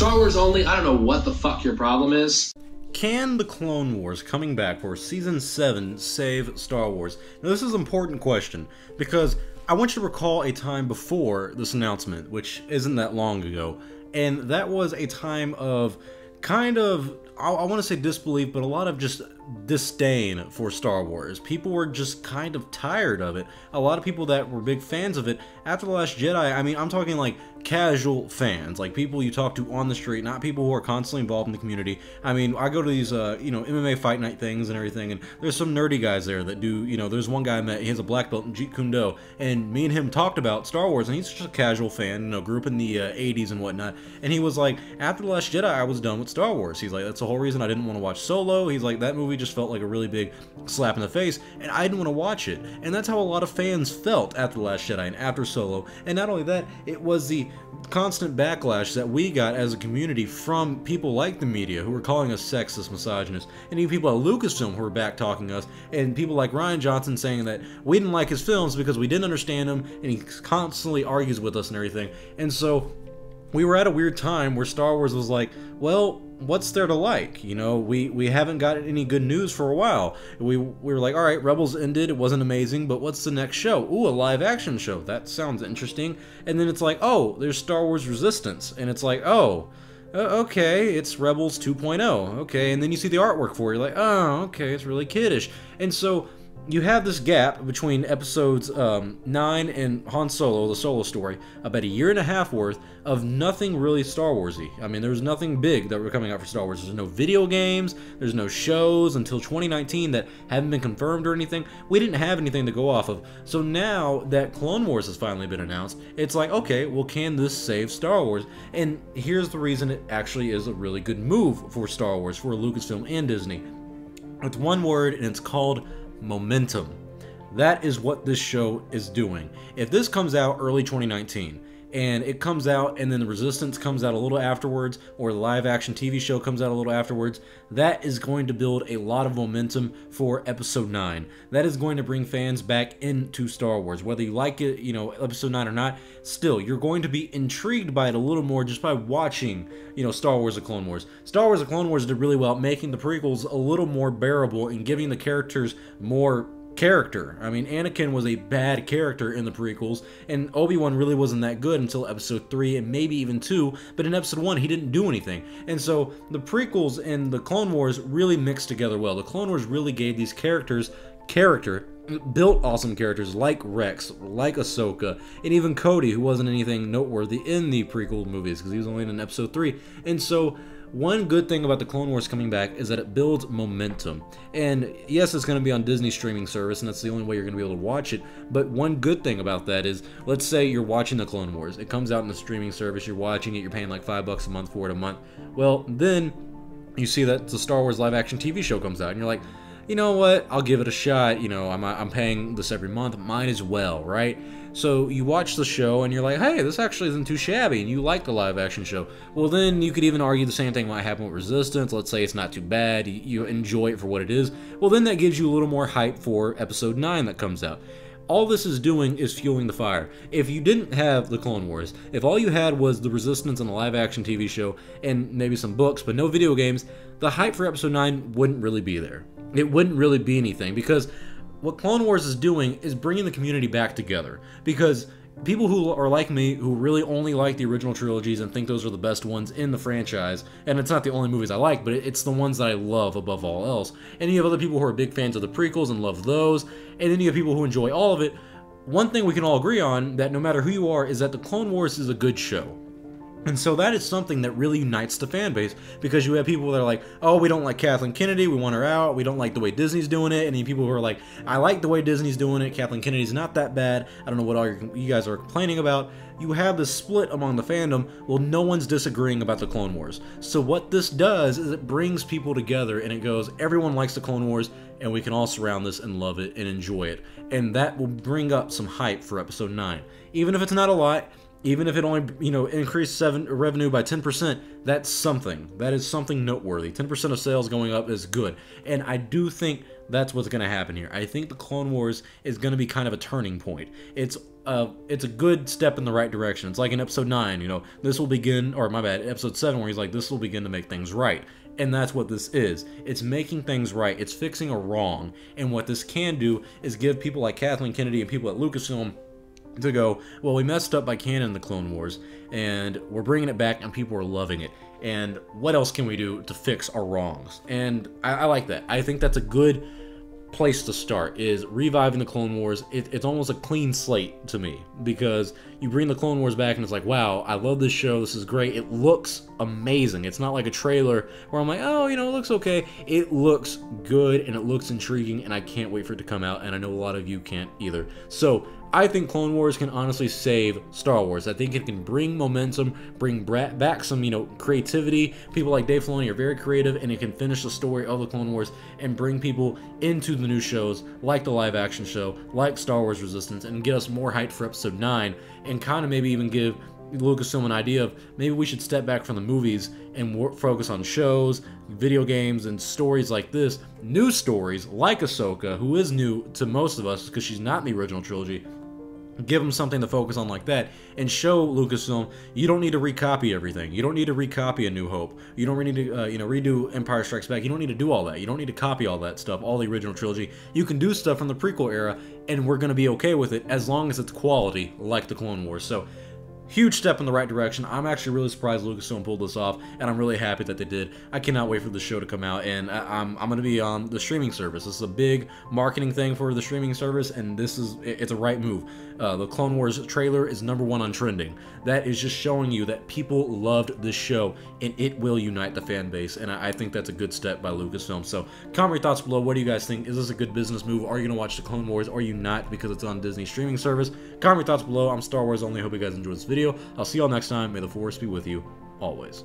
Star Wars only, I don't know what the fuck your problem is. Can the Clone Wars coming back for Season 7 save Star Wars? Now this is an important question, because I want you to recall a time before this announcement, which isn't that long ago, and that was a time of kind of, I want to say disbelief, but a lot of just disdain for Star Wars. People were just kind of tired of it. A lot of people that were big fans of it, after The Last Jedi, I mean, I'm talking like casual fans, like people you talk to on the street, not people who are constantly involved in the community. I mean, I go to these, MMA fight night things and everything, and there's some nerdy guys there that do, there's one guy I met, he has a black belt in Jeet Kune Do, and me and him talked about Star Wars, and he's just a casual fan, grew up in the 80s and whatnot, and he was like, after The Last Jedi, I was done with Star Wars. He's like, that's the whole reason I didn't want to watch Solo. He's like, that movie just felt like a really big slap in the face, and I didn't want to watch it. And that's how a lot of fans felt after The Last Jedi and after Solo. And not only that, it was the constant backlash that we got as a community from people like the media who were calling us sexist, misogynist, and even people at Lucasfilm who were back-talking us, and people like Rian Johnson saying that we didn't like his films because we didn't understand him, and he constantly argues with us and everything. And so we were at a weird time where Star Wars was like, well, what's there to like? We haven't got any good news for a while. We were like, all right, Rebels ended, it wasn't amazing, but what's the next show? Ooh, a live action show. That sounds interesting. And then it's like, oh, there's Star Wars Resistance. And it's like, oh, okay, it's Rebels 2.0. Okay, and then you see the artwork for it. You're like, oh, okay, it's really kiddish. And so you have this gap between episodes 9 and Han Solo, the Solo story, about a year and a half worth of nothing really Star Wars-y. I mean, there's nothing big that were coming out for Star Wars. There's no video games, there's no shows until 2019 that haven't been confirmed or anything. We didn't have anything to go off of. So now that Clone Wars has finally been announced, it's like, okay, well, can this save Star Wars? And here's the reason it actually is a really good move for Star Wars, for Lucasfilm and Disney. It's one word, and it's called momentum. That is what this show is doing. If this comes out early 2019, and it comes out and then the Resistance comes out a little afterwards, or the live action TV show comes out a little afterwards, that is going to build a lot of momentum for Episode 9. That is going to bring fans back into Star Wars. Whether you like it, Episode 9 or not, still, you're going to be intrigued by it a little more just by watching, Star Wars: The Clone Wars. Star Wars: The Clone Wars did really well making the prequels a little more bearable and giving the characters more character. I mean, Anakin was a bad character in the prequels, and Obi-Wan really wasn't that good until Episode 3 and maybe even 2, but in Episode 1 he didn't do anything. And so the prequels and the Clone Wars really mixed together well. The Clone Wars really gave these characters character, built awesome characters like Rex, like Ahsoka, and even Cody, who wasn't anything noteworthy in the prequel movies because he was only in Episode 3. And so one good thing about the Clone Wars coming back is that it builds momentum. And yes, it's going to be on Disney streaming service, and that's the only way you're going to be able to watch it. But one good thing about that is, let's say you're watching the Clone Wars. It comes out in the streaming service, you're watching it, you're paying like $5 a month for it a month. Well, then you see that the Star Wars live action TV show comes out, and you're like, you know what, I'll give it a shot. I'm paying this every month, might as well, right? So you watch the show and you're like, hey, this actually isn't too shabby, and you like the live action show. Well, then you could even argue the same thing might happen with Resistance. Let's say it's not too bad, you enjoy it for what it is. Well, then that gives you a little more hype for Episode 9 that comes out. All this is doing is fueling the fire. If you didn't have the Clone Wars, if all you had was the Resistance and the live action TV show and maybe some books but no video games, the hype for Episode 9 wouldn't really be there. It wouldn't really be anything, because what Clone Wars is doing is bringing the community back together. Because people who are like me, who really only like the original trilogies and think those are the best ones in the franchise, and it's not the only movies I like, but it's the ones that I love above all else. And you have other people who are big fans of the prequels and love those, and then you have people who enjoy all of it. One thing we can all agree on, that no matter who you are, is that the Clone Wars is a good show. And so that is something that really unites the fan base, because you have people that are like, oh, we don't like Kathleen Kennedy, we want her out, we don't like the way Disney's doing it, and then people who are like, I like the way Disney's doing it, Kathleen Kennedy's not that bad, I don't know what all you guys are complaining about. You have this split among the fandom. Well, no one's disagreeing about the Clone Wars. So what this does is it brings people together, and it goes, everyone likes the Clone Wars, and we can all surround this and love it and enjoy it. And that will bring up some hype for Episode 9. Even if it's not a lot, even if it only, increased revenue by 10%, that's something. That is something noteworthy. 10% of sales going up is good. And I do think that's what's going to happen here. I think the Clone Wars is going to be kind of a turning point. It's a good step in the right direction. It's like in episode 9, you know, this will begin, or my bad, episode 7, where he's like, this will begin to make things right. And that's what this is. It's making things right. It's fixing a wrong. And what this can do is give people like Kathleen Kennedy and people at Lucasfilm to go, well, we messed up by canon the Clone Wars, and we're bringing it back, and people are loving it. And what else can we do to fix our wrongs? And I like that. I think that's a good place to start, is reviving the Clone Wars. It's almost a clean slate to me, because you bring the Clone Wars back and it's like, wow, I love this show, this is great, it looks amazing. It's not like a trailer where I'm like, oh, you know, it looks okay. It looks good and it looks intriguing, and I can't wait for it to come out, and I know a lot of you can't either. So I think Clone Wars can honestly save Star Wars. I think it can bring momentum, bring back some, you know, creativity. People like Dave Filoni are very creative, and it can finish the story of the Clone Wars and bring people into the new shows, like the live action show, like Star Wars Resistance, and get us more hyped for episode 9, and kind of maybe even give Lucasfilm an idea of maybe we should step back from the movies and focus on shows, video games, and stories like this. New stories like Ahsoka, who is new to most of us because she's not in the original trilogy. Give them something to focus on like that, and show Lucasfilm you don't need to recopy everything. You don't need to recopy A New Hope. You don't need to you know, redo Empire Strikes Back. You don't need to do all that. You don't need to copy all that stuff, all the original trilogy. You can do stuff from the prequel era, and we're going to be okay with it as long as it's quality like the Clone Wars. So huge step in the right direction. I'm actually really surprised Lucasfilm pulled this off, and I'm really happy that they did. I cannot wait for the show to come out, and I'm going to be on the streaming service. This is a big marketing thing for the streaming service, and it's a right move. The Clone Wars trailer is #1 on trending. That is just showing you that people loved this show, and it will unite the fan base, and I think that's a good step by Lucasfilm. So comment your thoughts below. What do you guys think? Is this a good business move? Are you going to watch the Clone Wars? Or are you not, because it's on Disney streaming service? Comment your thoughts below. I'm Star Wars Only. Hope you guys enjoyed this video. I'll see y'all next time. May the Force be with you always.